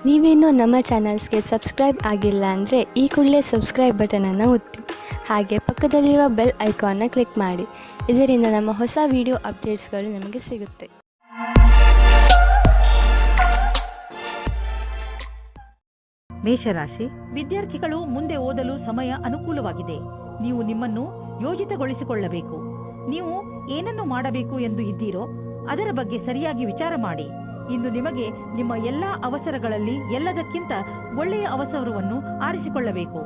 ನೀವೇನೂ ನಮ್ಮ ಚಾನಲ್ಸ್ಗೆ ಸಬ್ಸ್ಕ್ರೈಬ್ ಆಗಿಲ್ಲ ಅಂದರೆ ಈ ಕೂಡಲೇ ಸಬ್ಸ್ಕ್ರೈಬ್ ಬಟನನ್ನು ಒತ್ತಿ, ಹಾಗೆ ಪಕ್ಕದಲ್ಲಿರುವ ಬೆಲ್ ಐಕಾನ್ನ ಕ್ಲಿಕ್ ಮಾಡಿ. ಇದರಿಂದ ನಮ್ಮ ಹೊಸ ವಿಡಿಯೋ ಅಪ್ಡೇಟ್ಸ್ಗಳು ನಿಮಗೆ ಸಿಗುತ್ತೆ. ಮೇಷರಾಶಿ, ವಿದ್ಯಾರ್ಥಿಗಳು ಮುಂದೆ ಓದಲು ಸಮಯ ಅನುಕೂಲವಾಗಿದೆ. ನೀವು ನಿಮ್ಮನ್ನು ಯೋಜಿತಗೊಳಿಸಿಕೊಳ್ಳಬೇಕು. ನೀವು ಏನನ್ನು ಮಾಡಬೇಕು ಎಂದು ಇದ್ದೀರೋ ಅದರ ಬಗ್ಗೆ ಸರಿಯಾಗಿ ವಿಚಾರ ಮಾಡಿ. ಇಂದು ನಿಮಗೆ ನಿಮ್ಮ ಎಲ್ಲಾ ಅವಸರಗಳಲ್ಲಿ ಎಲ್ಲದಕ್ಕಿಂತ ಒಳ್ಳೆಯ ಅವಸರವನ್ನು ಆರಿಸಿಕೊಳ್ಳಬೇಕು.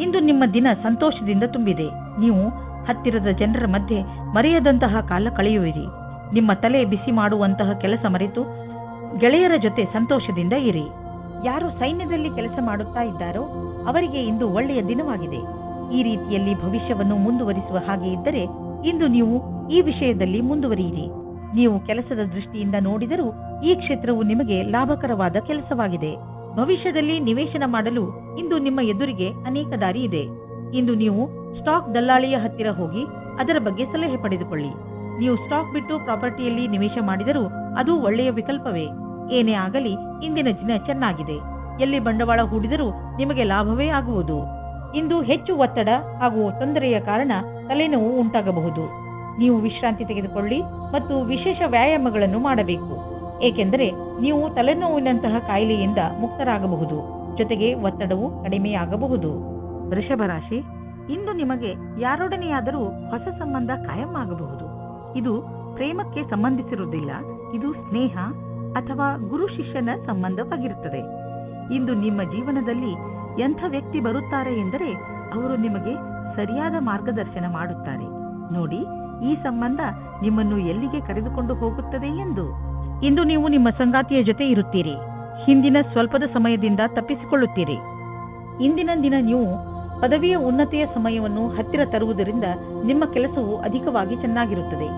ಇಂದು ನಿಮ್ಮ ದಿನ ಸಂತೋಷದಿಂದ ತುಂಬಿದೆ. ನೀವು ಹತ್ತಿರದ ಜನರ ಮಧ್ಯೆ ಮರೆಯದಂತಹ ಕಾಲ ಕಳೆಯುವಿರಿ. ನಿಮ್ಮ ತಲೆ ಬಿಸಿ ಮಾಡುವಂತಹ ಕೆಲಸ ಮರೆತು ಗೆಳೆಯರ ಜೊತೆ ಸಂತೋಷದಿಂದ ಇರಿ. ಯಾರು ಸೈನ್ಯದಲ್ಲಿ ಕೆಲಸ ಮಾಡುತ್ತಾ ಇದ್ದಾರೋ ಅವರಿಗೆ ಇಂದು ಒಳ್ಳೆಯ ದಿನವಾಗಿದೆ. ಈ ರೀತಿಯಲ್ಲಿ ಭವಿಷ್ಯವನ್ನು ಮುಂದುವರಿಸುವ ಹಾಗೆ ಇದ್ದರೆ ಇಂದು ನೀವು ಈ ವಿಷಯದಲ್ಲಿ ಮುಂದುವರಿಯಿರಿ. ನೀವು ಕೆಲಸದ ದೃಷ್ಟಿಯಿಂದ ನೋಡಿದರೂ ಈ ಕ್ಷೇತ್ರವು ನಿಮಗೆ ಲಾಭಕರವಾದ ಕೆಲಸವಾಗಿದೆ. ಭವಿಷ್ಯದಲ್ಲಿ ನಿವೇಶನ ಮಾಡಲು ಇಂದು ನಿಮ್ಮ ಎದುರಿಗೆ ಅನೇಕ ದಾರಿ ಇದೆ. ಇಂದು ನೀವು ಸ್ಟಾಕ್ ದಲ್ಲಾಳಿಯ ಹತ್ತಿರ ಹೋಗಿ ಅದರ ಬಗ್ಗೆ ಸಲಹೆ ಪಡೆದುಕೊಳ್ಳಿ. ನೀವು ಸ್ಟಾಕ್ ಬಿಟ್ಟು ಪ್ರಾಪರ್ಟಿಯಲ್ಲಿ ನಿವೇಶ ಮಾಡಿದರೂ ಅದು ಒಳ್ಳೆಯ ವಿಕಲ್ಪವೇ. ಏನೇ ಆಗಲಿ ಇಂದಿನ ದಿನ ಚೆನ್ನಾಗಿದೆ. ಎಲ್ಲಿ ಬಂಡವಾಳ ಹೂಡಿದರೂ ನಿಮಗೆ ಲಾಭವೇ ಆಗುವುದು. ಇಂದು ಹೆಚ್ಚು ಒತ್ತಡ ಹಾಗೂ ತೊಂದರೆಯ ಕಾರಣ ತಲೆನೋವು ಉಂಟಾಗಬಹುದು. ನೀವು ವಿಶ್ರಾಂತಿ ತೆಗೆದುಕೊಳ್ಳಿ ಮತ್ತು ವಿಶೇಷ ವ್ಯಾಯಾಮಗಳನ್ನು ಮಾಡಬೇಕು. ಏಕೆಂದರೆ ನೀವು ತಲೆನೋವಿನಂತಹ ಕಾಯಿಲೆಯಿಂದ ಮುಕ್ತರಾಗಬಹುದು. ಜೊತೆಗೆ ಒತ್ತಡವು ಕಡಿಮೆಯಾಗಬಹುದು. ವೃಷಭ ರಾಶಿ, ಇಂದು ನಿಮಗೆ ಯಾರೊಡನೆಯಾದರೂ ಹೊಸ ಸಂಬಂಧ ಕಾಯಂ ಆಗಬಹುದು. ಇದು ಪ್ರೇಮಕ್ಕೆ ಸಂಬಂಧಿಸಿರುವುದಿಲ್ಲ. ಇದು ಸ್ನೇಹ ಅಥವಾ ಗುರು ಶಿಷ್ಯನ ಸಂಬಂಧವಾಗಿರುತ್ತದೆ. ಇಂದು ನಿಮ್ಮ ಜೀವನದಲ್ಲಿ ಎಂಥ ವ್ಯಕ್ತಿ ಬರುತ್ತಾರೆ ಎಂದರೆ ಅವರು ನಿಮಗೆ ಸರಿಯಾದ ಮಾರ್ಗದರ್ಶನ ಮಾಡುತ್ತಾರೆ. ನೋಡಿ, ಈ ಸಂಬಂಧ ನಿಮ್ಮನ್ನು ಎಲ್ಲಿಗೆ ಕರೆದುಕೊಂಡು ಹೋಗುತ್ತದೆ ಎಂದು. ಇಂದು ನೀವು ನಿಮ್ಮ ಸಂಗಾತಿಯ ಜೊತೆ ಇರುತ್ತೀರಿ. ಹಿಂದಿನ ಸ್ವಲ್ಪದ ಸಮಯದಿಂದ ತಪ್ಪಿಸಿಕೊಳ್ಳುತ್ತೀರಿ. ಇಂದಿನ ದಿನ ನೀವು ಪದವಿಯ ಉನ್ನತಿಯ ಸಮಯವನ್ನು ಹತ್ತಿರ ತರುವುದರಿಂದ ನಿಮ್ಮ ಕೆಲಸವು ಅಧಿಕವಾಗಿ ಚೆನ್ನಾಗಿರುತ್ತದೆ.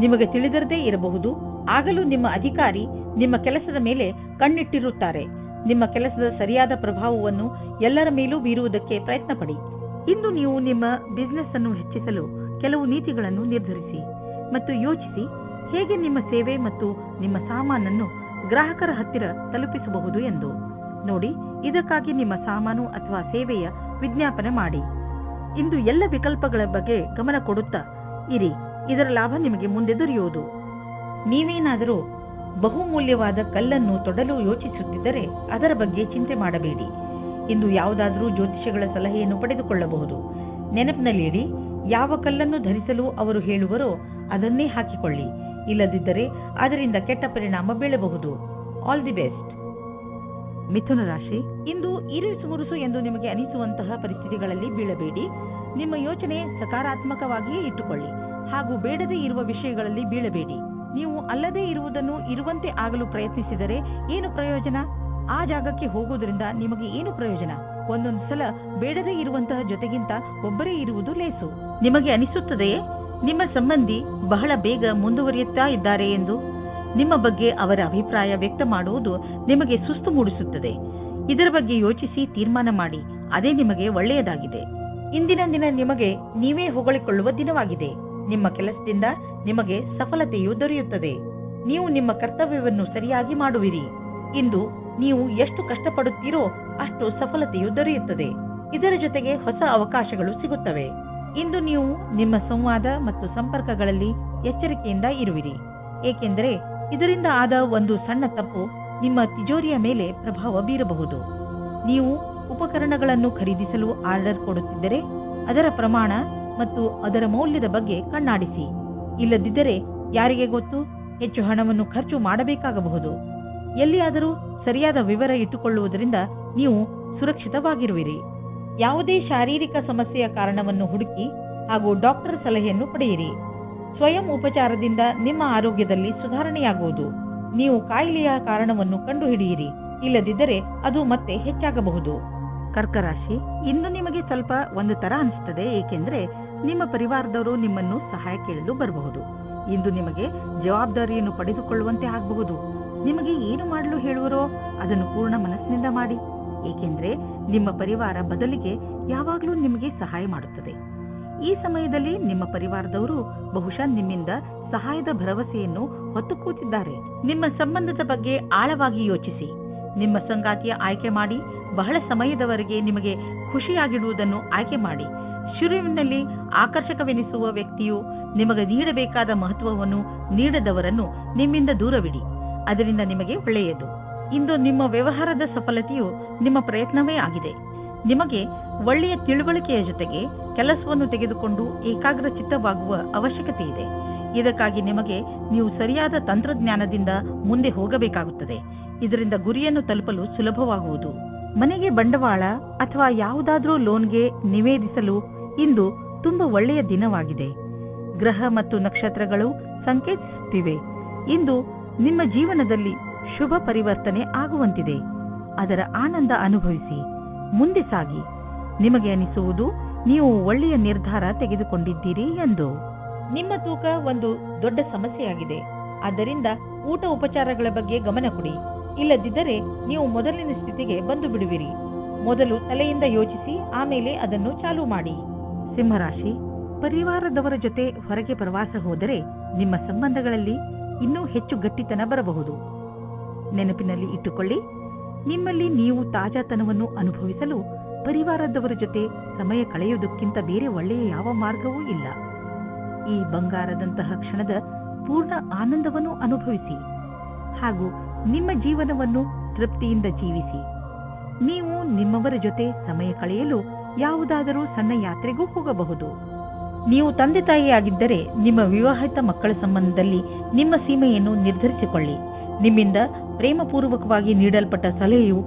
ನಿಮಗೆ ತಿಳಿದಿರದೇ ಇರಬಹುದು, ಆಗಲೂ ನಿಮ್ಮ ಅಧಿಕಾರಿ ನಿಮ್ಮ ಕೆಲಸದ ಮೇಲೆ ಕಣ್ಣಿಟ್ಟಿರುತ್ತಾರೆ. ನಿಮ್ಮ ಕೆಲಸದ ಸರಿಯಾದ ಪ್ರಭಾವವನ್ನು ಎಲ್ಲರ ಮೇಲೂ ಬೀರುವುದಕ್ಕೆ ಪ್ರಯತ್ನ ಪಡಿ. ಇಂದು ನೀವು ನಿಮ್ಮ ಬಿಸಿನೆಸ್ ಅನ್ನು ಹೆಚ್ಚಿಸಲು ಕೆಲವು ನೀತಿಗಳನ್ನು ನಿರ್ಧರಿಸಿ ಮತ್ತು ಯೋಚಿಸಿ ಹೇಗೆ ನಿಮ್ಮ ಸೇವೆ ಮತ್ತು ನಿಮ್ಮ ಸಾಮಾನನ್ನು ಗ್ರಾಹಕರ ಹತ್ತಿರ ತಲುಪಿಸಬಹುದು ಎಂದು. ನೋಡಿ, ಇದಕ್ಕಾಗಿ ನಿಮ್ಮ ಸಾಮಾನು ಅಥವಾ ಸೇವೆಯ ವಿಜ್ಞಾಪನೆ ಮಾಡಿ. ಇಂದು ಎಲ್ಲ ವಿಕಲ್ಪಗಳ ಬಗ್ಗೆ ಗಮನ ಕೊಡುತ್ತಾ ಇರಿ. ಇದರ ಲಾಭ ನಿಮಗೆ ಮುಂದೆ ದೊರೆಯುವುದು. ನೀವೇನಾದರೂ ಬಹುಮೂಲ್ಯವಾದ ಕಲ್ಲನ್ನು ತೊಡಲು ಯೋಚಿಸುತ್ತಿದ್ದರೆ ಅದರ ಬಗ್ಗೆ ಚಿಂತೆ ಮಾಡಬೇಡಿ. ಇಂದು ಯಾವುದಾದರೂ ಜ್ಯೋತಿಷಿಗಳ ಸಲಹೆಯನ್ನು ಪಡೆದುಕೊಳ್ಳಬಹುದು. ನೆನಪಿನಲ್ಲಿಡಿ, ಯಾವ ಕಲ್ಲನ್ನು ಧರಿಸಲು ಅವರು ಹೇಳುವರೋ ಅದನ್ನೇ ಹಾಕಿಕೊಳ್ಳಿ. ಇಲ್ಲದಿದ್ದರೆ ಅದರಿಂದ ಕೆಟ್ಟ ಪರಿಣಾಮ ಬೀಳಬಹುದು. All the best. ಮಿಥುನ ರಾಶಿ, ಇಂದು ಇರಿಸು ಮುರುಸು ಎಂದು ನಿಮಗೆ ಅನಿಸುವಂತಹ ಪರಿಸ್ಥಿತಿಗಳಲ್ಲಿ ಬೀಳಬೇಡಿ. ನಿಮ್ಮ ಯೋಚನೆ ಸಕಾರಾತ್ಮಕವಾಗಿಯೇ ಇಟ್ಟುಕೊಳ್ಳಿ ಹಾಗೂ ಬೇಡದೇ ಇರುವ ವಿಷಯಗಳಲ್ಲಿ ಬೀಳಬೇಡಿ. ನೀವು ಅಲ್ಲದೇ ಇರುವುದನ್ನು ಇರುವಂತೆ ಆಗಲು ಪ್ರಯತ್ನಿಸಿದರೆ ಏನು ಪ್ರಯೋಜನ? ಆ ಜಾಗಕ್ಕೆ ಹೋಗುವುದರಿಂದ ನಿಮಗೆ ಏನು ಪ್ರಯೋಜನ? ಒಂದೊಂದು ಸಲ ಬೇಡದೇ ಇರುವಂತಹ ಜೊತೆಗಿಂತ ಒಬ್ಬರೇ ಇರುವುದು ಲೇಸು. ನಿಮಗೆ ಅನಿಸುತ್ತದೆಯೇ ನಿಮ್ಮ ಸಂಬಂಧಿ ಬಹಳ ಬೇಗ ಮುಂದುವರಿಯುತ್ತಾ ಇದ್ದಾರೆ ಎಂದು? ನಿಮ್ಮ ಬಗ್ಗೆ ಅವರ ಅಭಿಪ್ರಾಯ ವ್ಯಕ್ತ ಮಾಡುವುದು ನಿಮಗೆ ಸುಸ್ತು ಮೂಡಿಸುತ್ತದೆ. ಇದರ ಬಗ್ಗೆ ಯೋಚಿಸಿ ತೀರ್ಮಾನ ಮಾಡಿ. ಅದೇ ನಿಮಗೆ ಒಳ್ಳೆಯದಾಗಿದೆ. ಇಂದಿನ ದಿನ ನಿಮಗೆ ನೀವೇ ಹೊಗಳಿಕೊಳ್ಳುವ ದಿನವಾಗಿದೆ. ನಿಮ್ಮ ಕೆಲಸದಿಂದ ನಿಮಗೆ ಸಫಲತೆಯು ದೊರೆಯುತ್ತದೆ. ನೀವು ನಿಮ್ಮ ಕರ್ತವ್ಯವನ್ನು ಸರಿಯಾಗಿ ಮಾಡುವಿರಿ. ಇಂದು ನೀವು ಎಷ್ಟು ಕಷ್ಟಪಡುತ್ತೀರೋ ಅಷ್ಟು ಸಫಲತೆಯು ದೊರೆಯುತ್ತದೆ. ಇದರ ಜೊತೆಗೆ ಹೊಸ ಅವಕಾಶಗಳು ಸಿಗುತ್ತವೆ. ಇಂದು ನೀವು ನಿಮ್ಮ ಸಂವಾದ ಮತ್ತು ಸಂಪರ್ಕಗಳಲ್ಲಿ ಎಚ್ಚರಿಕೆಯಿಂದ ಇರುವಿರಿ. ಏಕೆಂದರೆ ಇದರಿಂದ ಆದ ಒಂದು ಸಣ್ಣ ತಪ್ಪು ನಿಮ್ಮ ತಿಜೋರಿಯ ಮೇಲೆ ಪ್ರಭಾವ ಬೀರಬಹುದು. ನೀವು ಉಪಕರಣಗಳನ್ನು ಖರೀದಿಸಲು ಆರ್ಡರ್ ಕೊಡುತ್ತಿದ್ದರೆ ಅದರ ಪ್ರಮಾಣ ಮತ್ತು ಅದರ ಮೌಲ್ಯದ ಬಗ್ಗೆ ಕಣ್ಣಾಡಿಸಿ. ಇಲ್ಲದಿದ್ದರೆ ಯಾರಿಗೆ ಗೊತ್ತು, ಹೆಚ್ಚು ಹಣವನ್ನು ಖರ್ಚು ಮಾಡಬೇಕಾಗಬಹುದು. ಎಲ್ಲಿಯಾದರೂ ಸರಿಯಾದ ವಿವರ ಇಟ್ಟುಕೊಳ್ಳುವುದರಿಂದ ನೀವು ಸುರಕ್ಷಿತವಾಗಿರುವಿರಿ. ಯಾವುದೇ ಶಾರೀರಿಕ ಸಮಸ್ಯೆಯ ಕಾರಣವನ್ನು ಹುಡುಕಿ ಹಾಗೂ ಡಾಕ್ಟರ್ ಸಲಹೆಯನ್ನು ಪಡೆಯಿರಿ. ಸ್ವಯಂ ಉಪಚಾರದಿಂದ ನಿಮ್ಮ ಆರೋಗ್ಯದಲ್ಲಿ ಸುಧಾರಣೆಯಾಗುವುದು. ನೀವು ಕಾಯಿಲೆಯ ಕಾರಣವನ್ನು ಕಂಡುಹಿಡಿಯಿರಿ. ಇಲ್ಲದಿದ್ದರೆ ಅದು ಮತ್ತೆ ಹೆಚ್ಚಾಗಬಹುದು. ಕರ್ಕರಾಶಿ, ಇಂದು ನಿಮಗೆ ಸ್ವಲ್ಪ ಒಂದು ತರ ಅನಿಸುತ್ತದೆ. ಏಕೆಂದರೆ ನಿಮ್ಮ ಪರಿವಾರದವರು ನಿಮ್ಮನ್ನು ಸಹಾಯ ಕೇಳಲು ಬರಬಹುದು. ಇಂದು ನಿಮಗೆ ಜವಾಬ್ದಾರಿಯನ್ನು ಪಡೆದುಕೊಳ್ಳುವಂತೆ ಆಗಬಹುದು. ನಿಮಗೆ ಏನು ಮಾಡಲು ಹೇಳುವರೋ ಅದನ್ನು ಪೂರ್ಣ ಮನಸ್ಸಿನಿಂದ ಮಾಡಿ. ಏಕೆಂದರೆ ನಿಮ್ಮ ಪರಿವಾರ ಬದಲಿಗೆ ಯಾವಾಗಲೂ ನಿಮಗೆ ಸಹಾಯ ಮಾಡುತ್ತದೆ. ಈ ಸಮಯದಲ್ಲಿ ನಿಮ್ಮ ಪರಿವಾರದವರು ಬಹುಶಃ ನಿಮ್ಮಿಂದ ಸಹಾಯದ ಭರವಸೆಯನ್ನು ಹೊತ್ತು ಕೂತಿದ್ದಾರೆ. ನಿಮ್ಮ ಸಂಬಂಧದ ಬಗ್ಗೆ ಆಳವಾಗಿ ಯೋಚಿಸಿ. ನಿಮ್ಮ ಸಂಗಾತಿಯ ಆಯ್ಕೆ ಮಾಡಿ. ಬಹಳ ಸಮಯದವರೆಗೆ ನಿಮಗೆ ಖುಷಿಯಾಗಿಡುವುದನ್ನು ಆಯ್ಕೆ ಮಾಡಿ. ಶುರುವಿನಲ್ಲಿ ಆಕರ್ಷಕವೆನಿಸುವ ವ್ಯಕ್ತಿಯು ನಿಮಗೆ ನೀಡಬೇಕಾದ ಮಹತ್ವವನ್ನು ನೀಡದವರನ್ನು ನಿಮ್ಮಿಂದ ದೂರವಿಡಿ. ಅದರಿಂದ ನಿಮಗೆ ಒಳ್ಳೆಯದು. ಇಂದು ನಿಮ್ಮ ವ್ಯವಹಾರದ ಸಫಲತೆಯು ನಿಮ್ಮ ಪ್ರಯತ್ನವೇ ಆಗಿದೆ. ನಿಮಗೆ ಒಳ್ಳೆಯ ತಿಳುವಳಿಕೆಯ ಜೊತೆಗೆ ಕೆಲಸವನ್ನು ತೆಗೆದುಕೊಂಡು ಏಕಾಗ್ರ ಚಿತ್ತವಾಗುವ ಅವಶ್ಯಕತೆ ಇದೆ. ಇದಕ್ಕಾಗಿ ನಿಮಗೆ ನೀವು ಸರಿಯಾದ ತಂತ್ರಜ್ಞಾನದಿಂದ ಮುಂದೆ ಹೋಗಬೇಕಾಗುತ್ತದೆ. ಇದರಿಂದ ಗುರಿಯನ್ನು ತಲುಪಲು ಸುಲಭವಾಗುವುದು. ಮನೆಗೆ ಬಂಡವಾಳ ಅಥವಾ ಯಾವುದಾದ್ರೂ ಲೋನ್ಗೆ ನಿವೇದಿಸಲು ಇಂದು ತುಂಬಾ ಒಳ್ಳೆಯ ದಿನವಾಗಿದೆ. ಗ್ರಹ ಮತ್ತು ನಕ್ಷತ್ರಗಳು ಸಂಕೇತಿಸುತ್ತಿವೆ ಇಂದು ನಿಮ್ಮ ಜೀವನದಲ್ಲಿ ಶುಭ ಪರಿವರ್ತನೆ ಆಗುವಂತಿದೆ. ಅದರ ಆನಂದ ಅನುಭವಿಸಿ ಮುಂದೆ ಸಾಗಿ. ನಿಮಗೆ ಅನಿಸುವುದು ನೀವು ಒಳ್ಳೆಯ ನಿರ್ಧಾರ ತೆಗೆದುಕೊಂಡಿದ್ದೀರಿ ಎಂದು. ನಿಮ್ಮ ತೂಕ ಒಂದು ದೊಡ್ಡ ಸಮಸ್ಯೆಯಾಗಿದೆ. ಆದ್ದರಿಂದ ಊಟ ಉಪಚಾರಗಳ ಬಗ್ಗೆ ಗಮನ ಕೊಡಿ. ಇಲ್ಲದಿದ್ದರೆ ನೀವು ಮೊದಲಿನ ಸ್ಥಿತಿಗೆ ಬಂದು ಬಿಡುವಿರಿ. ಮೊದಲು ತಲೆಯಿಂದ ಯೋಚಿಸಿ, ಆಮೇಲೆ ಅದನ್ನು ಚಾಲೂ ಮಾಡಿ. ಸಿಂಹರಾಶಿ, ಪರಿವಾರದವರ ಜೊತೆ ಹೊರಗೆ ಪ್ರವಾಸ ಹೋದರೆ ನಿಮ್ಮ ಸಂಬಂಧಗಳಲ್ಲಿ ಇನ್ನೂ ಹೆಚ್ಚು ಗಟ್ಟಿತನ ಬರಬಹುದು. ನೆನಪಿನಲ್ಲಿ ಇಟ್ಟುಕೊಳ್ಳಿ, ನಿಮ್ಮಲ್ಲಿ ನೀವು ತಾಜಾತನವನ್ನು ಅನುಭವಿಸಲು ಪರಿವಾರದವರ ಜೊತೆ ಸಮಯ ಕಳೆಯುವುದಕ್ಕಿಂತ ಬೇರೆ ಒಳ್ಳೆಯ ಯಾವ ಮಾರ್ಗವೂ ಇಲ್ಲ. ಈ ಬಂಗಾರದಂತಹ ಕ್ಷಣದ ಪೂರ್ಣ ಆನಂದವನ್ನು ಅನುಭವಿಸಿ ಹಾಗೂ ನಿಮ್ಮ ಜೀವನವನ್ನು ತೃಪ್ತಿಯಿಂದ ಜೀವಿಸಿ. ನೀವು ನಿಮ್ಮವರ ಜೊತೆ ಸಮಯ ಕಳೆಯಲು ಯಾವುದಾದರೂ ಸಣ್ಣ ಯಾತ್ರೆಗೂ ಹೋಗಬಹುದು. ನೀವು ತಂದೆ ತಾಯಿಯಾಗಿದ್ದರೆ ನಿಮ್ಮ ವಿವಾಹಿತ ಮಕ್ಕಳ ಸಂಬಂಧದಲ್ಲಿ ನಿಮ್ಮ ಸೀಮೆಯನ್ನು ನಿರ್ಧರಿಸಿಕೊಳ್ಳಿ. ನಿಮ್ಮಿಂದ ಪ್ರೇಮಪೂರ್ವಕವಾಗಿ ನೀಡಲ್ಪಟ್ಟ ಸಲಹೆಯು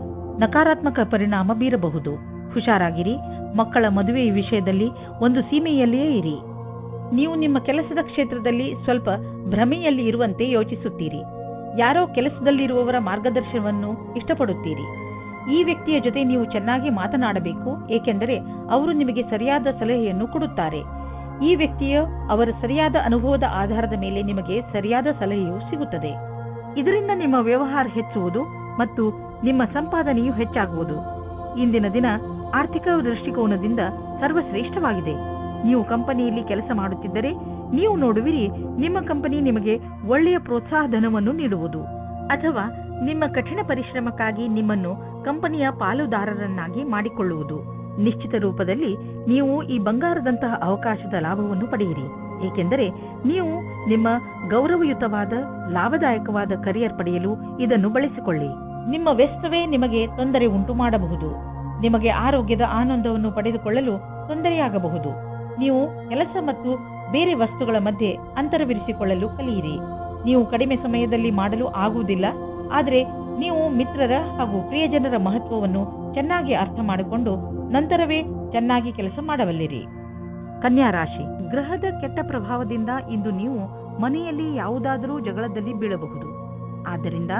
ನಕಾರಾತ್ಮಕ ಪರಿಣಾಮ ಬೀರಬಹುದು. ಹುಷಾರಾಗಿರಿ. ಮಕ್ಕಳ ಮದುವೆಯ ವಿಷಯದಲ್ಲಿ ಒಂದು ಸೀಮೆಯಲ್ಲಿಯೇ ಇರಿ. ನೀವು ನಿಮ್ಮ ಕೆಲಸದ ಕ್ಷೇತ್ರದಲ್ಲಿ ಸ್ವಲ್ಪ ಭ್ರಮೆಯಲ್ಲಿ ಇರುವಂತೆ ಯೋಚಿಸುತ್ತೀರಿ. ಯಾರೋ ಕೆಲಸದಲ್ಲಿರುವವರ ಮಾರ್ಗದರ್ಶನವನ್ನು ಇಷ್ಟಪಡುತ್ತೀರಿ. ಈ ವ್ಯಕ್ತಿಯ ಜೊತೆ ನೀವು ಚೆನ್ನಾಗಿ ಮಾತನಾಡಬೇಕು, ಏಕೆಂದರೆ ಅವರು ನಿಮಗೆ ಸರಿಯಾದ ಸಲಹೆಯನ್ನು ಕೊಡುತ್ತಾರೆ. ಈ ವ್ಯಕ್ತಿಯ ಅವರ ಸರಿಯಾದ ಅನುಭವದ ಆಧಾರದ ಮೇಲೆ ನಿಮಗೆ ಸರಿಯಾದ ಸಲಹೆಯು ಸಿಗುತ್ತದೆ. ಇದರಿಂದ ನಿಮ್ಮ ವ್ಯವಹಾರ ಹೆಚ್ಚುವುದು ಮತ್ತು ನಿಮ್ಮ ಸಂಪಾದನೆಯು ಹೆಚ್ಚಾಗುವುದು. ಇಂದಿನ ದಿನ ಆರ್ಥಿಕ ದೃಷ್ಟಿಕೋನದಿಂದ ಸರ್ವಶ್ರೇಷ್ಠವಾಗಿದೆ. ನೀವು ಕಂಪನಿಯಲ್ಲಿ ಕೆಲಸ ಮಾಡುತ್ತಿದ್ದರೆ ನೀವು ನೋಡುವಿರಿ, ನಿಮ್ಮ ಕಂಪನಿ ನಿಮಗೆ ಒಳ್ಳೆಯ ಪ್ರೋತ್ಸಾಹ ಧನವನ್ನು ನೀಡುವುದು ಅಥವಾ ನಿಮ್ಮ ಕಠಿಣ ಪರಿಶ್ರಮಕ್ಕಾಗಿ ನಿಮ್ಮನ್ನು ಕಂಪನಿಯ ಪಾಲುದಾರರನ್ನಾಗಿ ಮಾಡಿಕೊಳ್ಳುವುದು. ನಿಶ್ಚಿತ ರೂಪದಲ್ಲಿ ನೀವು ಈ ಬಂಗಾರದಂತಹ ಅವಕಾಶದ ಲಾಭವನ್ನು ಪಡೆಯಿರಿ, ಏಕೆಂದರೆ ನೀವು ನಿಮ್ಮ ಗೌರವಯುತವಾದ ಲಾಭದಾಯಕವಾದ ಕರಿಯರ್ ಪಡೆಯಲು ಇದನ್ನು ಬಳಸಿಕೊಳ್ಳಿ. ನಿಮ್ಮ ವ್ಯಸ್ತವೇ ನಿಮಗೆ ತೊಂದರೆ ಉಂಟು ಮಾಡಬಹುದು. ನಿಮಗೆ ಆರೋಗ್ಯದ ಆನಂದವನ್ನು ಪಡೆದುಕೊಳ್ಳಲು ತೊಂದರೆಯಾಗಬಹುದು. ನೀವು ಕೆಲಸ ಮತ್ತು ಬೇರೆ ವಸ್ತುಗಳ ಮಧ್ಯೆ ಅಂತರವಿರಿಸಿಕೊಳ್ಳಲು ಕಲಿಯಿರಿ. ನೀವು ಕಡಿಮೆ ಸಮಯದಲ್ಲಿ ಮಾಡಲು ಆಗುವುದಿಲ್ಲ, ಆದರೆ ನೀವು ಮಿತ್ರರ ಹಾಗೂ ಪ್ರಿಯಜನರ ಮಹತ್ವವನ್ನು ಚೆನ್ನಾಗಿ ಅರ್ಥ ಮಾಡಿಕೊಂಡು ನಂತರವೇ ಚೆನ್ನಾಗಿ ಕೆಲಸ ಮಾಡಬಲ್ಲಿರಿ. ಕನ್ಯಾ ರಾಶಿ, ಗ್ರಹದ ಕೆಟ್ಟ ಪ್ರಭಾವದಿಂದ ಇಂದು ನೀವು ಮನೆಯಲ್ಲಿ ಯಾವುದಾದರೂ ಜಗಳದಲ್ಲಿ ಬೀಳಬಹುದು. ಆದ್ದರಿಂದ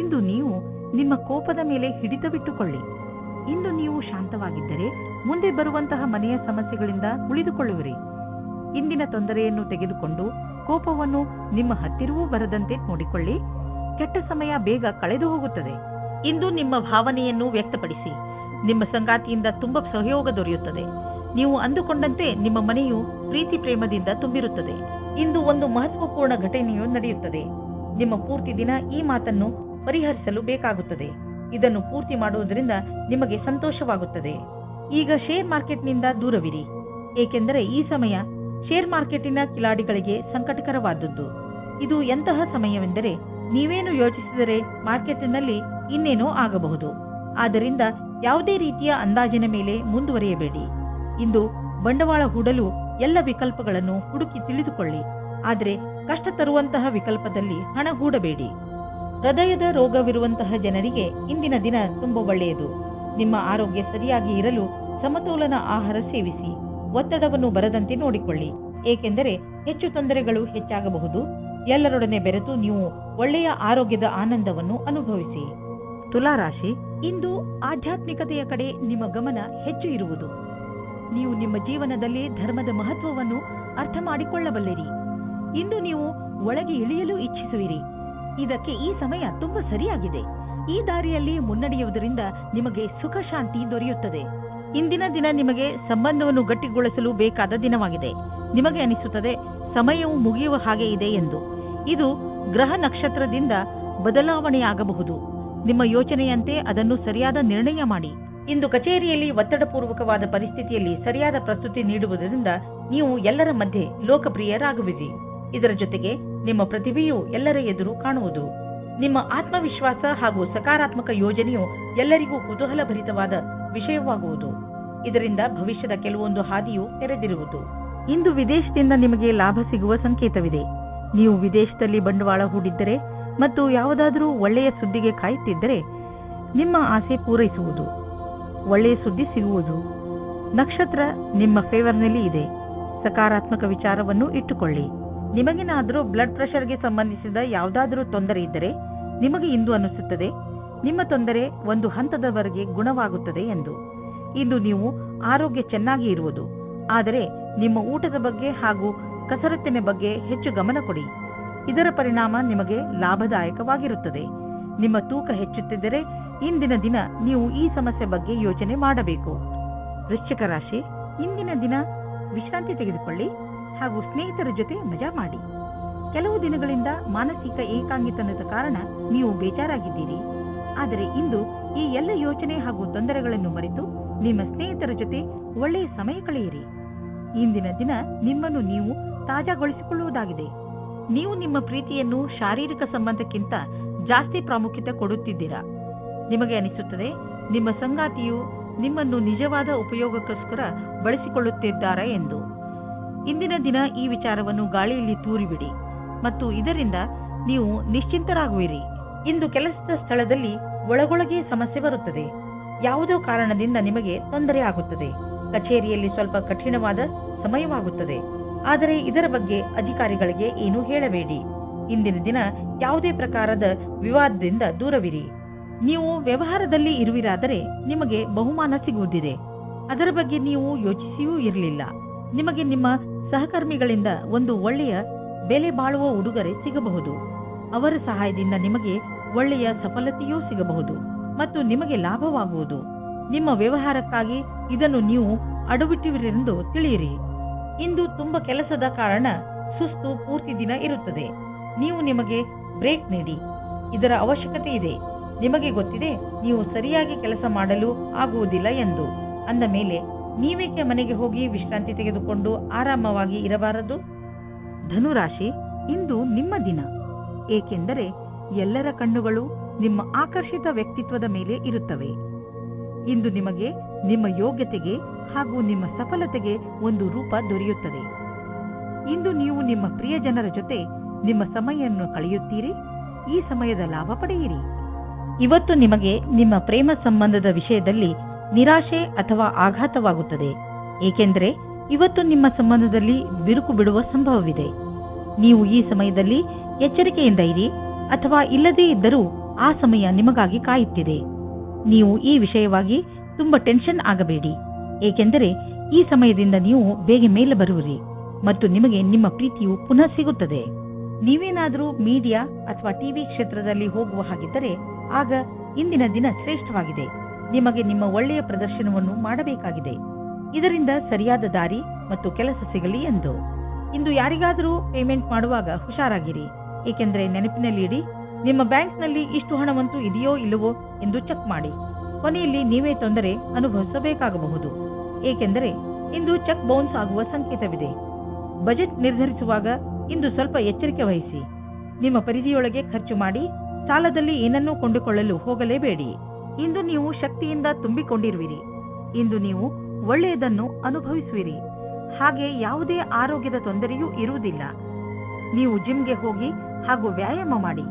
ಇಂದು ನೀವು ನಿಮ್ಮ ಕೋಪದ ಮೇಲೆ ಹಿಡಿತವಿಟ್ಟುಕೊಳ್ಳಿ. ಇಂದು ನೀವು ಶಾಂತವಾಗಿದ್ದರೆ ಮುಂದೆ ಬರುವಂತಹ ಮನೆಯ ಸಮಸ್ಯೆಗಳಿಂದ ಉಳಿದುಕೊಳ್ಳುವಿರಿ. ಇಂದಿನ ತೊಂದರೆಯನ್ನು ತೆಗೆದುಕೊಂಡು ಕೋಪವನ್ನು ನಿಮ್ಮ ಹತ್ತಿರವೂ ಬರದಂತೆ ನೋಡಿಕೊಳ್ಳಿ. ಕೆಟ್ಟ ಸಮಯ ಬೇಗ ಕಳೆದು ಹೋಗುತ್ತದೆ. ಇಂದು ನಿಮ್ಮ ಭಾವನೆಯನ್ನು ವ್ಯಕ್ತಪಡಿಸಿ. ನಿಮ್ಮ ಸಂಗಾತಿಯಿಂದ ತುಂಬಾ ಸಹಯೋಗ ದೊರೆಯುತ್ತದೆ. ನೀವು ಅಂದುಕೊಂಡಂತೆ ನಿಮ್ಮ ಮನೆಯು ಪ್ರೀತಿ ಪ್ರೇಮದಿಂದ ತುಂಬಿರುತ್ತದೆ. ಇಂದು ಒಂದು ಮಹತ್ವಪೂರ್ಣ ಘಟನೆಯು ನಡೆಯುತ್ತದೆ. ನಿಮ್ಮ ಪೂರ್ತಿ ದಿನ ಈ ಮಾತನ್ನು ಪರಿಹರಿಸಲು ಬೇಕಾಗುತ್ತದೆ. ಇದನ್ನು ಪೂರ್ತಿ ಮಾಡುವುದರಿಂದ ನಿಮಗೆ ಸಂತೋಷವಾಗುತ್ತದೆ. ಈಗ ಶೇರ್ ಮಾರ್ಕೆಟ್ನಿಂದ ದೂರವಿರಿ, ಏಕೆಂದರೆ ಈ ಸಮಯ ಶೇರ್ ಮಾರ್ಕೆಟಿನ ಕಿಲಾಡಿಗಳಿಗೆ ಸಂಕಟಕರವಾದದ್ದು. ಇದು ಎಂತಹ ಸಮಯವೆಂದರೆ ನೀವೇನು ಯೋಚಿಸಿದರೆ ಮಾರ್ಕೆಟಿನಲ್ಲಿ ಇನ್ನೇನೋ ಆಗಬಹುದು. ಆದ್ದರಿಂದ ಯಾವುದೇ ರೀತಿಯ ಅಂದಾಜಿನ ಮೇಲೆ ಮುಂದುವರಿಯಬೇಡಿ. ಇಂದು ಬಂಡವಾಳ ಹೂಡಲು ಎಲ್ಲ ವಿಕಲ್ಪಗಳನ್ನು ಹುಡುಕಿ ತಿಳಿದುಕೊಳ್ಳಿ, ಆದರೆ ಕಷ್ಟ ತರುವಂತಹ ವಿಕಲ್ಪದಲ್ಲಿ ಹಣ ಹೂಡಬೇಡಿ. ಹೃದಯದ ರೋಗವಿರುವಂತಹ ಜನರಿಗೆ ಇಂದಿನ ದಿನ ತುಂಬಾ ಒಳ್ಳೆಯದು. ನಿಮ್ಮ ಆರೋಗ್ಯ ಸರಿಯಾಗಿ ಇರಲು ಸಮತೋಲನ ಆಹಾರ ಸೇವಿಸಿ. ಒತ್ತಡವನ್ನು ಬರದಂತೆ ನೋಡಿಕೊಳ್ಳಿ, ಏಕೆಂದರೆ ಹೆಚ್ಚು ತೊಂದರೆಗಳು ಹೆಚ್ಚಾಗಬಹುದು. ಎಲ್ಲರೊಡನೆ ಬೆರೆತು ನೀವು ಒಳ್ಳೆಯ ಆರೋಗ್ಯದ ಆನಂದವನ್ನು ಅನುಭವಿಸಿ. ತುಲಾರಾಶಿ, ಇಂದು ಆಧ್ಯಾತ್ಮಿಕತೆಯ ಕಡೆ ನಿಮ್ಮ ಗಮನ ಹೆಚ್ಚು ಇರುವುದು. ನೀವು ನಿಮ್ಮ ಜೀವನದಲ್ಲಿ ಧರ್ಮದ ಮಹತ್ವವನ್ನು ಅರ್ಥ ಮಾಡಿಕೊಳ್ಳಬಲ್ಲಿರಿ. ಇಂದು ನೀವು ಒಳಗೆ ಇಳಿಯಲು ಇಚ್ಛಿಸುವಿರಿ. ಇದಕ್ಕೆ ಈ ಸಮಯ ತುಂಬಾ ಸರಿಯಾಗಿದೆ. ಈ ದಾರಿಯಲ್ಲಿ ಮುನ್ನಡೆಯುವುದರಿಂದ ನಿಮಗೆ ಸುಖ ಶಾಂತಿ ದೊರೆಯುತ್ತದೆ. ಇಂದಿನ ದಿನ ನಿಮಗೆ ಸಂಬಂಧವನ್ನು ಗಟ್ಟಿಗೊಳಿಸಲು ಬೇಕಾದ ದಿನವಾಗಿದೆ. ನಿಮಗೆ ಅನಿಸುತ್ತದೆ ಸಮಯವು ಮುಗಿಯುವ ಹಾಗೆ ಇದೆ ಎಂದು. ಇದು ಗ್ರಹ ನಕ್ಷತ್ರದಿಂದ ಬದಲಾವಣೆಯಾಗಬಹುದು. ನಿಮ್ಮ ಯೋಚನೆಯಂತೆ ಅದನ್ನು ಸರಿಯಾದ ನಿರ್ಣಯ ಮಾಡಿ. ಇಂದು ಕಚೇರಿಯಲ್ಲಿ ಒತ್ತಡಪೂರ್ವಕವಾದ ಪರಿಸ್ಥಿತಿಯಲ್ಲಿ ಸರಿಯಾದ ಪ್ರಸ್ತುತಿ ನೀಡುವುದರಿಂದ ನೀವು ಎಲ್ಲರ ಮಧ್ಯೆ ಲೋಕಪ್ರಿಯರಾಗುವಿರಿ. ಇದರ ಜೊತೆಗೆ ನಿಮ್ಮ ಪ್ರತಿಭೆಯು ಎಲ್ಲರ ಎದುರು ಕಾಣುವುದು. ನಿಮ್ಮ ಆತ್ಮವಿಶ್ವಾಸ ಹಾಗೂ ಸಕಾರಾತ್ಮಕ ಯೋಜನೆಯು ಎಲ್ಲರಿಗೂ ಕುತೂಹಲಭರಿತವಾದ ವಿಷಯವಾಗುವುದು. ಇದರಿಂದ ಭವಿಷ್ಯದ ಕೆಲವೊಂದು ಹಾದಿಯು ತೆರೆದಿರುವುದು. ಇಂದು ವಿದೇಶದಿಂದ ನಿಮಗೆ ಲಾಭ ಸಿಗುವ ಸಂಕೇತವಿದೆ. ನೀವು ವಿದೇಶದಲ್ಲಿ ಬಂಡವಾಳ ಹೂಡಿದ್ದರೆ ಮತ್ತು ಯಾವುದಾದರೂ ಒಳ್ಳೆಯ ಸುದ್ದಿಗೆ ಕಾಯುತ್ತಿದ್ದರೆ ನಿಮ್ಮ ಆಸೆ ಪೂರೈಸುವುದು. ಒಳ್ಳೆಯ ಸುದ್ದಿ ಸಿಗುವುದು. ನಕ್ಷತ್ರ ನಿಮ್ಮ ಫೇವರ್ನಲ್ಲಿ ಇದೆ. ಸಕಾರಾತ್ಮಕ ವಿಚಾರವನ್ನು ಇಟ್ಟುಕೊಳ್ಳಿ. ನಿಮಗೇನಾದರೂ ಬ್ಲಡ್ ಪ್ರೆಷರ್ಗೆ ಸಂಬಂಧಿಸಿದ ಯಾವುದಾದರೂ ತೊಂದರೆ ಇದ್ದರೆ ನಿಮಗೆ ಇಂದು ಅನಿಸುತ್ತದೆ ನಿಮ್ಮ ತೊಂದರೆ ಒಂದು ಹಂತದವರೆಗೆ ಗುಣವಾಗುತ್ತದೆ ಎಂದು. ಇಂದು ನೀವು ಆರೋಗ್ಯ ಚೆನ್ನಾಗಿ ಇರುವುದು. ಆದರೆ ನಿಮ್ಮ ಊಟದ ಬಗ್ಗೆ ಹಾಗೂ ಕಸರತ್ತಿನ ಬಗ್ಗೆ ಹೆಚ್ಚು ಗಮನ ಕೊಡಿ. ಇದರ ಪರಿಣಾಮ ನಿಮಗೆ ಲಾಭದಾಯಕವಾಗಿರುತ್ತದೆ. ನಿಮ್ಮ ತೂಕ ಹೆಚ್ಚುತ್ತಿದ್ದರೆ ಇಂದಿನ ದಿನ ನೀವು ಈ ಸಮಸ್ಯೆ ಬಗ್ಗೆ ಯೋಚನೆ ಮಾಡಬೇಕು. ವೃಶ್ಚಿಕ ರಾಶಿ, ಇಂದಿನ ದಿನ ವಿಶ್ರಾಂತಿ ತೆಗೆದುಕೊಳ್ಳಿ ಹಾಗೂ ಸ್ನೇಹಿತರ ಜೊತೆ ಮಜಾ ಮಾಡಿ. ಕೆಲವು ದಿನಗಳಿಂದ ಮಾನಸಿಕ ಏಕಾಂಗಿತನದ ಕಾರಣ ನೀವು ಬೇಜಾರಾಗಿದ್ದೀರಿ. ಆದರೆ ಇಂದು ಈ ಎಲ್ಲ ಯೋಚನೆ ಹಾಗೂ ತೊಂದರೆಗಳನ್ನು ಮರೆತು ನಿಮ್ಮ ಸ್ನೇಹಿತರ ಜೊತೆ ಒಳ್ಳೆಯ ಸಮಯ ಕಳೆಯಿರಿ. ಇಂದಿನ ದಿನ ನಿಮ್ಮನ್ನು ನೀವು ತಾಜಾಗೊಳಿಸಿಕೊಳ್ಳುವುದಾಗಿದೆ. ನೀವು ನಿಮ್ಮ ಪ್ರೀತಿಯನ್ನು ಶಾರೀರಿಕ ಸಂಬಂಧಕ್ಕಿಂತ ಜಾಸ್ತಿ ಪ್ರಾಮುಖ್ಯತೆ ಕೊಡುತ್ತಿದ್ದೀರಾ. ನಿಮಗೆ ಅನಿಸುತ್ತದೆ ನಿಮ್ಮ ಸಂಗಾತಿಯು ನಿಮ್ಮನ್ನು ನಿಜವಾದ ಉಪಯೋಗಕ್ಕೋಸ್ಕರ ಬಳಸಿಕೊಳ್ಳುತ್ತಿದ್ದಾರೆ ಎಂದು. ಇಂದಿನ ದಿನ ಈ ವಿಚಾರವನ್ನು ಗಾಳಿಯಲ್ಲಿ ತೂರಿಬಿಡಿ ಮತ್ತು ಇದರಿಂದ ನೀವು ನಿಶ್ಚಿಂತರಾಗುವಿರಿ. ಇಂದು ಕೆಲಸದ ಸ್ಥಳದಲ್ಲಿ ಒಳಗೊಳಗೆ ಸಮಸ್ಯೆ ಬರುತ್ತದೆ. ಯಾವುದೋ ಕಾರಣದಿಂದ ನಿಮಗೆ ತೊಂದರೆ ಆಗುತ್ತದೆ. ಕಚೇರಿಯಲ್ಲಿ ಸ್ವಲ್ಪ ಕಠಿಣವಾದ ಸಮಯವಾಗುತ್ತದೆ. ಆದರೆ ಇದರ ಬಗ್ಗೆ ಅಧಿಕಾರಿಗಳಿಗೆ ಏನೂ ಹೇಳಬೇಡಿ. ಇಂದಿನ ದಿನ ಯಾವುದೇ ಪ್ರಕಾರದ ವಿವಾದದಿಂದ ದೂರವಿರಿ. ನೀವು ವ್ಯವಹಾರದಲ್ಲಿ ಇರುವಿರಾದರೆ ನಿಮಗೆ ಬಹುಮಾನ ಸಿಗುವುದಿದೆ. ಅದರ ಬಗ್ಗೆ ನೀವು ಯೋಚಿಸಿಯೂ ಇರಲಿಲ್ಲ. ನಿಮಗೆ ನಿಮ್ಮ ಸಹಕರ್ಮಿಗಳಿಂದ ಒಂದು ಒಳ್ಳೆಯ ಬೆಲೆ ಬಾಳುವ ಉಡುಗೊರೆ ಸಿಗಬಹುದು. ಅವರ ಸಹಾಯದಿಂದ ನಿಮಗೆ ಒಳ್ಳೆಯ ಸಫಲತೆಯೂ ಸಿಗಬಹುದು ಮತ್ತು ನಿಮಗೆ ಲಾಭವಾಗುವುದು. ನಿಮ್ಮ ವ್ಯವಹಾರಕ್ಕಾಗಿ ಇದನ್ನು ನೀವು ಅಡವಿಟ್ಟಿರುವಿರೆಂದು ತಿಳಿಯಿರಿ. ಇಂದು ತುಂಬ ಕೆಲಸದ ಕಾರಣ ಸುಸ್ತು ಪೂರ್ತಿ ದಿನ ಇರುತ್ತದೆ. ನೀವು ನಿಮಗೆ ಬ್ರೇಕ್ ನೀಡಿ. ಇದರ ಅವಶ್ಯಕತೆ ಇದೆ. ನಿಮಗೆ ಗೊತ್ತಿದೆ ನೀವು ಸರಿಯಾಗಿ ಕೆಲಸ ಮಾಡಲು ಆಗುವುದಿಲ್ಲ ಎಂದು. ಅಂದ ಮೇಲೆ ನೀವೇಕೆ ಮನೆಗೆ ಹೋಗಿ ವಿಶ್ರಾಂತಿ ತೆಗೆದುಕೊಂಡು ಆರಾಮವಾಗಿ ಇರಬಾರದು? ಧನುರಾಶಿ, ಇಂದು ನಿಮ್ಮ ದಿನ. ಏಕೆಂದರೆ ಎಲ್ಲರ ಕಣ್ಣುಗಳು ನಿಮ್ಮ ಆಕರ್ಷಿತ ವ್ಯಕ್ತಿತ್ವದ ಮೇಲೆ ಇರುತ್ತವೆ. ಇಂದು ನಿಮಗೆ ನಿಮ್ಮ ಯೋಗ್ಯತೆಗೆ ಹಾಗೂ ನಿಮ್ಮ ಸಫಲತೆಗೆ ಒಂದು ರೂಪ ದೊರೆಯುತ್ತದೆ. ಇಂದು ನೀವು ನಿಮ್ಮ ಪ್ರಿಯ ಜನರ ಜೊತೆ ನಿಮ್ಮ ಸಮಯವನ್ನು ಕಳೆಯುತ್ತೀರಿ. ಈ ಸಮಯದ ಲಾಭ ಪಡೆಯಿರಿ. ಇವತ್ತು ನಿಮಗೆ ನಿಮ್ಮ ಪ್ರೇಮ ಸಂಬಂಧದ ವಿಷಯದಲ್ಲಿ ನಿರಾಶೆ ಅಥವಾ ಆಘಾತವಾಗುತ್ತದೆ. ಏಕೆಂದರೆ ಇವತ್ತು ನಿಮ್ಮ ಸಂಬಂಧದಲ್ಲಿ ಬಿರುಕು ಬಿಡುವ ಸಂಭವವಿದೆ. ನೀವು ಈ ಸಮಯದಲ್ಲಿ ಎಚ್ಚರಿಕೆಯಿಂದ ಇರಿ, ಅಥವಾ ಇಲ್ಲದೇ ಇದ್ದರೂ ಆ ಸಮಯ ನಿಮಗಾಗಿ ಕಾಯುತ್ತಿದೆ. ನೀವು ಈ ವಿಷಯವಾಗಿ ತುಂಬಾ ಟೆನ್ಷನ್ ಆಗಬೇಡಿ. ಏಕೆಂದರೆ ಈ ಸಮಯದಿಂದ ನೀವು ಬೇಗ ಮೇಲೆ ಬರುವಿರಿ ಮತ್ತು ನಿಮಗೆ ನಿಮ್ಮ ಪ್ರೀತಿಯು ಪುನಃ ಸಿಗುತ್ತದೆ. ನೀವೇನಾದರೂ ಮೀಡಿಯಾ ಅಥವಾ ಟಿವಿ ಕ್ಷೇತ್ರದಲ್ಲಿ ಹೋಗುವ ಹಾಗಿದ್ದರೆ ಆಗ ಇಂದಿನ ದಿನ ಶ್ರೇಷ್ಠವಾಗಿದೆ. ನಿಮಗೆ ನಿಮ್ಮ ಒಳ್ಳೆಯ ಪ್ರದರ್ಶನವನ್ನು ಮಾಡಬೇಕಾಗಿದೆ. ಇದರಿಂದ ಸರಿಯಾದ ದಾರಿ ಮತ್ತು ಕೆಲಸ ಸಿಗಲಿ ಎಂದು. ಇಂದು ಯಾರಿಗಾದರೂ ಪೇಮೆಂಟ್ ಮಾಡುವಾಗ ಹುಷಾರಾಗಿರಿ. ಏಕೆಂದರೆ ನೆನಪಿನಲ್ಲಿ ಇಡಿ, ನಿಮ್ಮ ಬ್ಯಾಂಕ್ನಲ್ಲಿ ಇಷ್ಟು ಹಣವಂತೂ ಇದೆಯೋ ಇಲ್ಲವೋ ಎಂದು ಚೆಕ್ ಮಾಡಿ. ಕೊನೆಯಲ್ಲಿ ನೀವೇ ತೊಂದರೆ ಅನುಭವಿಸಬೇಕಾಗಬಹುದು. ಏಕೆಂದರೆ ಇಂದು ಚೆಕ್ ಬೌನ್ಸ್ ಆಗುವ ಸಂಕೇತವಿದೆ. ಬಜೆಟ್ ನಿರ್ಧರಿಸುವಾಗ ಇಂದು ಸ್ವಲ್ಪ ಎಚ್ಚರಿಕೆ ವಹಿಸಿ. ನಿಮ್ಮ ಪರಿಧಿಯೊಳಗೆ ಖರ್ಚು ಮಾಡಿ. ಸಾಲದಲ್ಲಿ ಏನನ್ನೂ ಕೊಂಡುಕೊಳ್ಳಲು ಹೋಗಲೇಬೇಡಿ. ಇಂದು ನೀವು ಶಕ್ತಿಯಿಂದ ತುಂಬಿಕೊಂಡಿರುವಿರಿ. ಇಂದು ನೀವು ಒಳ್ಳೆಯದನ್ನು ಅನುಭವಿಸುವಿರಿ. ಹಾಗೆ ಯಾವುದೇ ಆರೋಗ್ಯದ ತೊಂದರೆಯೂ ಇರುವುದಿಲ್ಲ. ನೀವು ಜಿಮ್ಗೆ ಹೋಗಿ ಹಾಗೂ ವ್ಯಾಯಾಮ ಮಾಡಿ.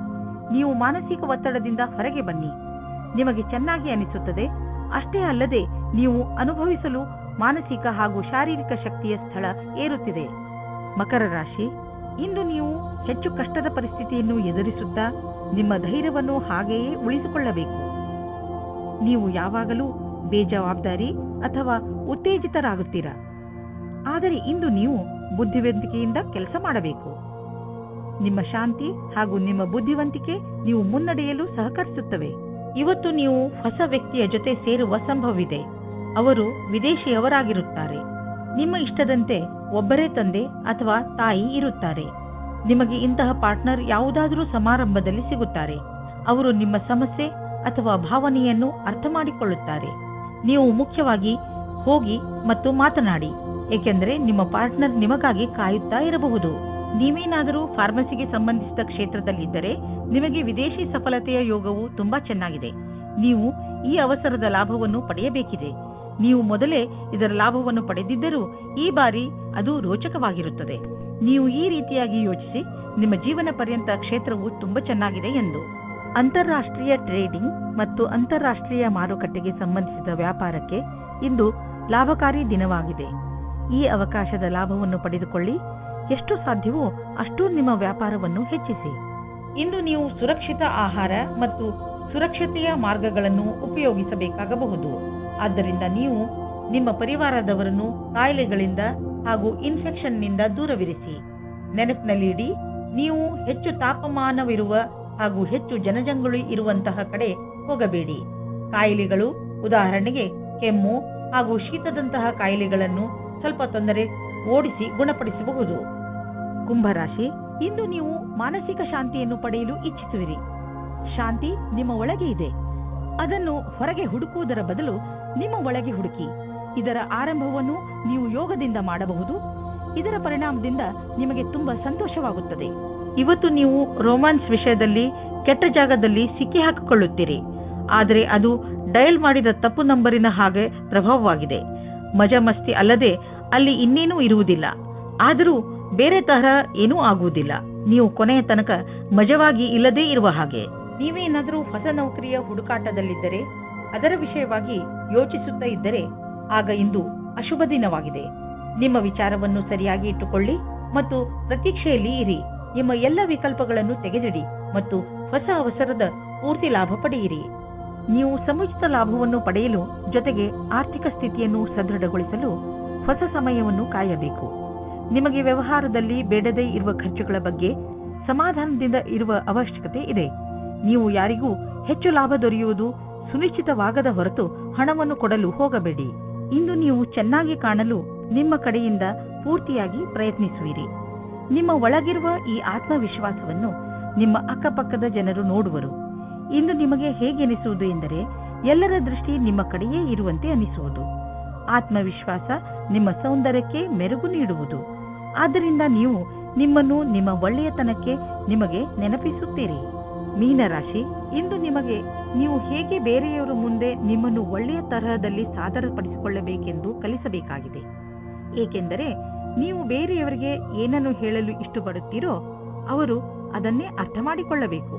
ನೀವು ಮಾನಸಿಕ ಒತ್ತಡದಿಂದ ಹೊರಗೆ ಬನ್ನಿ. ನಿಮಗೆ ಚೆನ್ನಾಗಿ ಅನಿಸುತ್ತದೆ. ಅಷ್ಟೇ ಅಲ್ಲದೆ ನೀವು ಅನುಭವಿಸಲು ಮಾನಸಿಕ ಹಾಗೂ ಶಾರೀರಿಕ ಶಕ್ತಿಯ ಸ್ಥಳ ಏರುತ್ತಿದೆ. ಮಕರ ರಾಶಿ, ಇಂದು ನೀವು ಹೆಚ್ಚು ಕಷ್ಟದ ಪರಿಸ್ಥಿತಿಯನ್ನು ಎದುರಿಸುತ್ತಾ ನಿಮ್ಮ ಧೈರ್ಯವನ್ನು ಹಾಗೆಯೇ ಉಳಿಸಿಕೊಳ್ಳಬೇಕು. ನೀವು ಯಾವಾಗಲೂ ಬೇಜವಾಬ್ದಾರಿ ಅಥವಾ ಉತ್ತೇಜಿತರಾಗುತ್ತೀರಾ. ಆದರೆ ಇಂದು ನೀವು ಬುದ್ಧಿವಂತಿಕೆಯಿಂದ ಕೆಲಸ ಮಾಡಬೇಕು. ನಿಮ್ಮ ಶಾಂತಿ ಹಾಗೂ ನಿಮ್ಮ ಬುದ್ಧಿವಂತಿಕೆ ನೀವು ಮುನ್ನಡೆಯಲು ಸಹಕರಿಸುತ್ತವೆ. ಇವತ್ತು ನೀವು ಹೊಸ ವ್ಯಕ್ತಿಯ ಜೊತೆ ಸೇರುವ ಸಂಭವವಿದೆ. ಅವರು ವಿದೇಶಿಯವರಾಗಿರುತ್ತಾರೆ. ನಿಮ್ಮ ಇಷ್ಟದಂತೆ ಒಬ್ಬರೇ ತಂದೆ ಅಥವಾ ತಾಯಿ ಇರುತ್ತಾರೆ. ನಿಮಗೆ ಇಂತಹ ಪಾರ್ಟ್ನರ್ ಯಾವುದಾದರೂ ಸಮಾರಂಭದಲ್ಲಿ ಸಿಗುತ್ತಾರೆ. ಅವರು ನಿಮ್ಮ ಸಮಸ್ಯೆ ಅಥವಾ ಭಾವನೆಯನ್ನು ಅರ್ಥ ಮಾಡಿಕೊಳ್ಳುತ್ತಾರೆ. ನೀವು ಮುಖ್ಯವಾಗಿ ಹೋಗಿ ಮತ್ತು ಮಾತನಾಡಿ, ಏಕೆಂದರೆ ನಿಮ್ಮ ಪಾರ್ಟ್ನರ್ ನಿಮಗಾಗಿ ಕಾಯುತ್ತಾ ಇರಬಹುದು. ನೀವೇನಾದರೂ ಫಾರ್ಮಸಿಗೆ ಸಂಬಂಧಿಸಿದ ಕ್ಷೇತ್ರದಲ್ಲಿದ್ದರೆ ನಿಮಗೆ ವಿದೇಶಿ ಸಫಲತೆಯ ಯೋಗವು ತುಂಬಾ ಚೆನ್ನಾಗಿದೆ. ನೀವು ಈ ಅವಸರದ ಲಾಭವನ್ನು ಪಡೆಯಬೇಕಿದೆ. ನೀವು ಮೊದಲೇ ಇದರ ಲಾಭವನ್ನು ಪಡೆದಿದ್ದರೂ ಈ ಬಾರಿ ಅದು ರೋಚಕವಾಗಿರುತ್ತದೆ. ನೀವು ಈ ರೀತಿಯಾಗಿ ಯೋಚಿಸಿ, ನಿಮ್ಮ ಜೀವನ ಪರ್ಯಂತ ಕ್ಷೇತ್ರವು ತುಂಬಾ ಚೆನ್ನಾಗಿದೆ ಎಂದು. ಅಂತಾರಾಷ್ಟ್ರೀಯ ಟ್ರೇಡಿಂಗ್ ಮತ್ತು ಅಂತಾರಾಷ್ಟ್ರೀಯ ಮಾರುಕಟ್ಟೆಗೆ ಸಂಬಂಧಿಸಿದ ವ್ಯಾಪಾರಕ್ಕೆ ಇಂದು ಲಾಭಕಾರಿ ದಿನವಾಗಿದೆ. ಈ ಅವಕಾಶದ ಲಾಭವನ್ನು ಪಡೆದುಕೊಳ್ಳಿ. ಎಷ್ಟು ಸಾಧ್ಯವೋ ಅಷ್ಟು ನಿಮ್ಮ ವ್ಯಾಪಾರವನ್ನು ಹೆಚ್ಚಿಸಿ. ಇಂದು ನೀವು ಸುರಕ್ಷಿತ ಆಹಾರ ಮತ್ತು ಸುರಕ್ಷತೆಯ ಮಾರ್ಗಗಳನ್ನು ಉಪಯೋಗಿಸಬೇಕಾಗಬಹುದು. ಆದ್ದರಿಂದ ನೀವು ನಿಮ್ಮ ಪರಿವಾರದವರನ್ನು ಕಾಯಿಲೆಗಳಿಂದ ಹಾಗೂ ಇನ್ಫೆಕ್ಷನ್ನಿಂದ ದೂರವಿರಿಸಿ. ನೆನಪಿನಲ್ಲಿಡಿ, ನೀವು ಹೆಚ್ಚು ತಾಪಮಾನವಿರುವ ಹಾಗೂ ಹೆಚ್ಚು ಜನಜಂಗುಳಿ ಇರುವಂತಹ ಕಡೆ ಹೋಗಬೇಡಿ. ಕಾಯಿಲೆಗಳು, ಉದಾಹರಣೆಗೆ ಕೆಮ್ಮು ಹಾಗೂ ಶೀತದಂತಹ ಕಾಯಿಲೆಗಳನ್ನು ಸ್ವಲ್ಪ ತೊಂದರೆ ಓಡಿಸಿ ಗುಣಪಡಿಸಬಹುದು. ಕುಂಭರಾಶಿ, ಇಂದು ನೀವು ಮಾನಸಿಕ ಶಾಂತಿಯನ್ನು ಪಡೆಯಲು ಇಚ್ಛಿಸುವಿರಿ. ಶಾಂತಿ ನಿಮ್ಮ ಒಳಗೆ ಇದೆ. ಅದನ್ನು ಹೊರಗೆ ಹುಡುಕುವುದರ ಬದಲು ನಿಮ್ಮ ಒಳಗೆ ಹುಡುಕಿ. ಇದರ ಆರಂಭವನ್ನು ನೀವು ಯೋಗದಿಂದ ಮಾಡಬಹುದು. ಇದರ ಪರಿಣಾಮದಿಂದ ನಿಮಗೆ ತುಂಬಾ ಸಂತೋಷವಾಗುತ್ತದೆ. ಇವತ್ತು ನೀವು ರೋಮ್ಯಾನ್ಸ್ ವಿಷಯದಲ್ಲಿ ಕೆಟ್ಟ ಜಾಗದಲ್ಲಿ ಸಿಕ್ಕಿ ಹಾಕಿಕೊಳ್ಳುತ್ತೀರಿ. ಆದರೆ ಅದು ಡಯಲ್ ಮಾಡಿದ ತಪ್ಪು ನಂಬರಿನ ಹಾಗೆ ಪ್ರಭಾವವಾಗಿದೆ. ಮಜಾ ಮಸ್ತಿ ಅಲ್ಲದೆ ಅಲ್ಲಿ ಇನ್ನೇನೂ ಇರುವುದಿಲ್ಲ. ಆದರೂ ಬೇರೆ ತರಹ ಏನೂ ಆಗುವುದಿಲ್ಲ. ನೀವು ಕೊನೆಯ ತನಕ ಮಜವಾಗಿ ಇಲ್ಲದೇ ಇರುವ ಹಾಗೆ. ನೀವೇನಾದರೂ ಹೊಸ ನೌಕರಿಯ ಹುಡುಕಾಟದಲ್ಲಿದ್ದರೆ, ಅದರ ವಿಷಯವಾಗಿ ಯೋಚಿಸುತ್ತಾ ಇದ್ದರೆ, ಆಗ ಇಂದು ಅಶುಭ ದಿನವಾಗಿದೆ. ನಿಮ್ಮ ವಿಚಾರವನ್ನು ಸರಿಯಾಗಿ ಇಟ್ಟುಕೊಳ್ಳಿ ಮತ್ತು ಪ್ರತೀಕ್ಷೆಯಲ್ಲಿ ಇರಿ. ನಿಮ್ಮ ಎಲ್ಲ ವಿಕಲ್ಪಗಳನ್ನು ತೆಗೆದಿಡಿ ಮತ್ತು ಹೊಸ ಅವಸರದ ಪೂರ್ತಿ ಲಾಭ ಪಡೆಯಿರಿ. ನೀವು ಸಮುಚಿತ ಲಾಭವನ್ನು ಪಡೆಯಲು ಜೊತೆಗೆ ಆರ್ಥಿಕ ಸ್ಥಿತಿಯನ್ನು ಸದೃಢಗೊಳಿಸಲು ಹೊಸ ಸಮಯವನ್ನು ಕಾಯಬೇಕು. ನಿಮಗೆ ವ್ಯವಹಾರದಲ್ಲಿ ಬೇಡದೇ ಇರುವ ಖರ್ಚುಗಳ ಬಗ್ಗೆ ಸಮಾಧಾನದಿಂದ ಇರುವ ಅವಶ್ಯಕತೆ ಇದೆ. ನೀವು ಯಾರಿಗೂ ಹೆಚ್ಚು ಲಾಭ ದೊರೆಯುವುದು ಸುನಿಶ್ಚಿತವಾಗದ ಹೊರತು ಹಣವನ್ನು ಕೊಡಲು ಹೋಗಬೇಡಿ. ಇಂದು ನೀವು ಚೆನ್ನಾಗಿ ಕಾಣಲು ನಿಮ್ಮ ಕಡೆಯಿಂದ ಪೂರ್ತಿಯಾಗಿ ಪ್ರಯತ್ನಿಸುವಿರಿ. ನಿಮ್ಮ ಒಳಗಿರುವ ಈ ಆತ್ಮವಿಶ್ವಾಸವನ್ನು ನಿಮ್ಮ ಅಕ್ಕಪಕ್ಕದ ಜನರು ನೋಡುವರು. ಇಂದು ನಿಮಗೆ ಹೇಗೆನಿಸುವುದು ಎಂದರೆ, ಎಲ್ಲರ ದೃಷ್ಟಿ ನಿಮ್ಮ ಕಡೆಯೇ ಇರುವಂತೆ ಅನಿಸುವುದು. ಆತ್ಮವಿಶ್ವಾಸ ನಿಮ್ಮ ಸೌಂದರ್ಯಕ್ಕೆ ಮೆರುಗು ನೀಡುವುದು. ಆದ್ದರಿಂದ ನೀವು ನಿಮ್ಮನ್ನು ನಿಮ್ಮ ಒಳ್ಳೆಯತನಕ್ಕೆ ನಿಮಗೆ ನೆನಪಿಸುತ್ತೀರಿ. ಮೀನರಾಶಿ, ಇಂದು ನಿಮಗೆ ನೀವು ಹೇಗೆ ಬೇರೆಯವರ ಮುಂದೆ ನಿಮ್ಮನ್ನು ಒಳ್ಳೆಯ ತರಹದಲ್ಲಿ ಸಾದರಪಡಿಸಿಕೊಳ್ಳಬೇಕೆಂದು ಕಲಿಸಬೇಕಾಗಿದೆ. ಏಕೆಂದರೆ ನೀವು ಬೇರೆಯವರಿಗೆ ಏನನ್ನು ಹೇಳಲು ಇಷ್ಟಪಡುತ್ತೀರೋ ಅವರು ಅದನ್ನೇ ಅರ್ಥ ಮಾಡಿಕೊಳ್ಳಬೇಕು.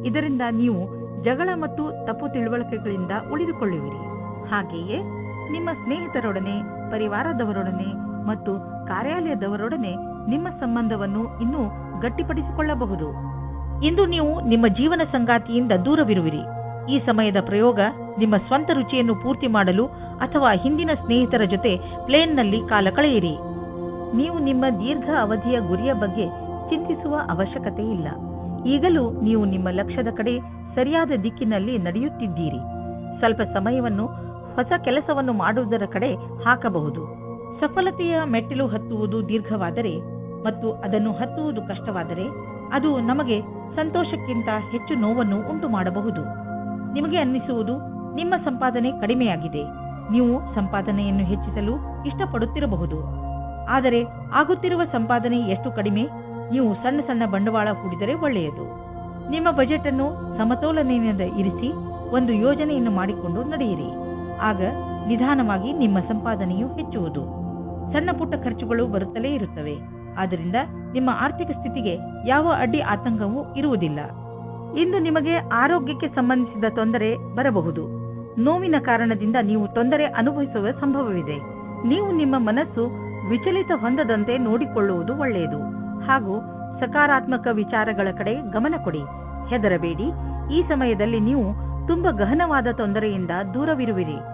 ಇದರಿಂದ ನೀವು ಜಗಳ ಮತ್ತು ತಪ್ಪು ತಿಳುವಳಿಕೆಗಳಿಂದ ಉಳಿದುಕೊಳ್ಳುವಿರಿ. ಹಾಗೆಯೇ ನಿಮ್ಮ ಸ್ನೇಹಿತರೊಡನೆ, ಪರಿವಾರದವರೊಡನೆ ಮತ್ತು ಕಾರ್ಯಾಲಯದವರೊಡನೆ ನಿಮ್ಮ ಸಂಬಂಧವನ್ನು ಇನ್ನೂ ಗಟ್ಟಿಪಡಿಸಿಕೊಳ್ಳಬಹುದು. ಇಂದು ನೀವು ನಿಮ್ಮ ಜೀವನ ಸಂಗಾತಿಯಿಂದ ದೂರವಿರುವಿರಿ. ಈ ಸಮಯದ ಪ್ರಯೋಗ ನಿಮ್ಮ ಸ್ವಂತ ರುಚಿಯನ್ನು ಪೂರ್ತಿ ಮಾಡಲು ಅಥವಾ ಹಿಂದಿನ ಸ್ನೇಹಿತರ ಜೊತೆ ಪ್ಲೇನ್ನಲ್ಲಿ ಕಾಲ ಕಳೆಯಿರಿ. ನೀವು ನಿಮ್ಮ ದೀರ್ಘ ಅವಧಿಯ ಗುರಿಯ ಬಗ್ಗೆ ಚಿಂತಿಸುವ ಅವಶ್ಯಕತೆ ಇಲ್ಲ. ಈಗಲೂ ನೀವು ನಿಮ್ಮ ಲಕ್ಷ್ಯದ ಕಡೆ ಸರಿಯಾದ ದಿಕ್ಕಿನಲ್ಲಿ ನಡೆಯುತ್ತಿದ್ದೀರಿ. ಸ್ವಲ್ಪ ಸಮಯವನ್ನು ಹೊಸ ಕೆಲಸವನ್ನು ಮಾಡುವುದರ ಕಡೆ ಹಾಕಬಹುದು. ಸಫಲತೆಯ ಮೆಟ್ಟಿಲು ಹತ್ತುವುದು ದೀರ್ಘವಾದರೆ ಮತ್ತು ಅದನ್ನು ಹತ್ತುವುದು ಕಷ್ಟವಾದರೆ ಅದು ನಮಗೆ ಸಂತೋಷಕ್ಕಿಂತ ಹೆಚ್ಚು ನೋವನ್ನು ಉಂಟು ಮಾಡಬಹುದು. ನಿಮಗೆ ಅನ್ನಿಸುವುದು ನಿಮ್ಮ ಸಂಪಾದನೆ ಕಡಿಮೆಯಾಗಿದೆ. ನೀವು ಸಂಪಾದನೆಯನ್ನು ಹೆಚ್ಚಿಸಲು ಇಷ್ಟಪಡುತ್ತಿರಬಹುದು. ಆದರೆ ಆಗುತ್ತಿರುವ ಸಂಪಾದನೆ ಎಷ್ಟು ಕಡಿಮೆ? ನೀವು ಸಣ್ಣ ಸಣ್ಣ ಬಂಡವಾಳ ಹೂಡಿದರೆ ಒಳ್ಳೆಯದು. ನಿಮ್ಮ ಬಜೆಟ್ ಅನ್ನು ಸಮತೋಲನೆಯಿಂದ ಇರಿಸಿ ಒಂದು ಯೋಜನೆಯನ್ನು ಮಾಡಿಕೊಂಡು ನಡೆಯಿರಿ. ಆಗ ನಿಧಾನವಾಗಿ ನಿಮ್ಮ ಸಂಪಾದನೆಯು ಹೆಚ್ಚುವುದು. ಸಣ್ಣ ಪುಟ್ಟ ಖರ್ಚುಗಳು ಬರುತ್ತಲೇ ಇರುತ್ತವೆ. ಆದ್ದರಿಂದ ನಿಮ್ಮ ಆರ್ಥಿಕ ಸ್ಥಿತಿಗೆ ಯಾವ ಅಡ್ಡಿ ಆತಂಕವೂ ಇರುವುದಿಲ್ಲ. ಇಂದು ನಿಮಗೆ ಆರೋಗ್ಯಕ್ಕೆ ಸಂಬಂಧಿಸಿದ ತೊಂದರೆ ಬರಬಹುದು. ನೋವಿನ ಕಾರಣದಿಂದ ನೀವು ತೊಂದರೆ ಅನುಭವಿಸುವ ಸಂಭವವಿದೆ. ನೀವು ನಿಮ್ಮ ಮನಸ್ಸು ವಿಚಲಿತ ಹೊಂದದಂತೆ ನೋಡಿಕೊಳ್ಳುವುದು ಒಳ್ಳೆಯದು ಹಾಗೂ ಸಕಾರಾತ್ಮಕ ವಿಚಾರಗಳ ಕಡೆ ಗಮನ ಕೊಡಿ. ಹೆದರಬೇಡಿ. ಈ ಸಮಯದಲ್ಲಿ ನೀವು ತುಂಬಾ ಗಹನವಾದ ತೊಂದರೆಯಿಂದ ದೂರವಿರುವಿರಿ.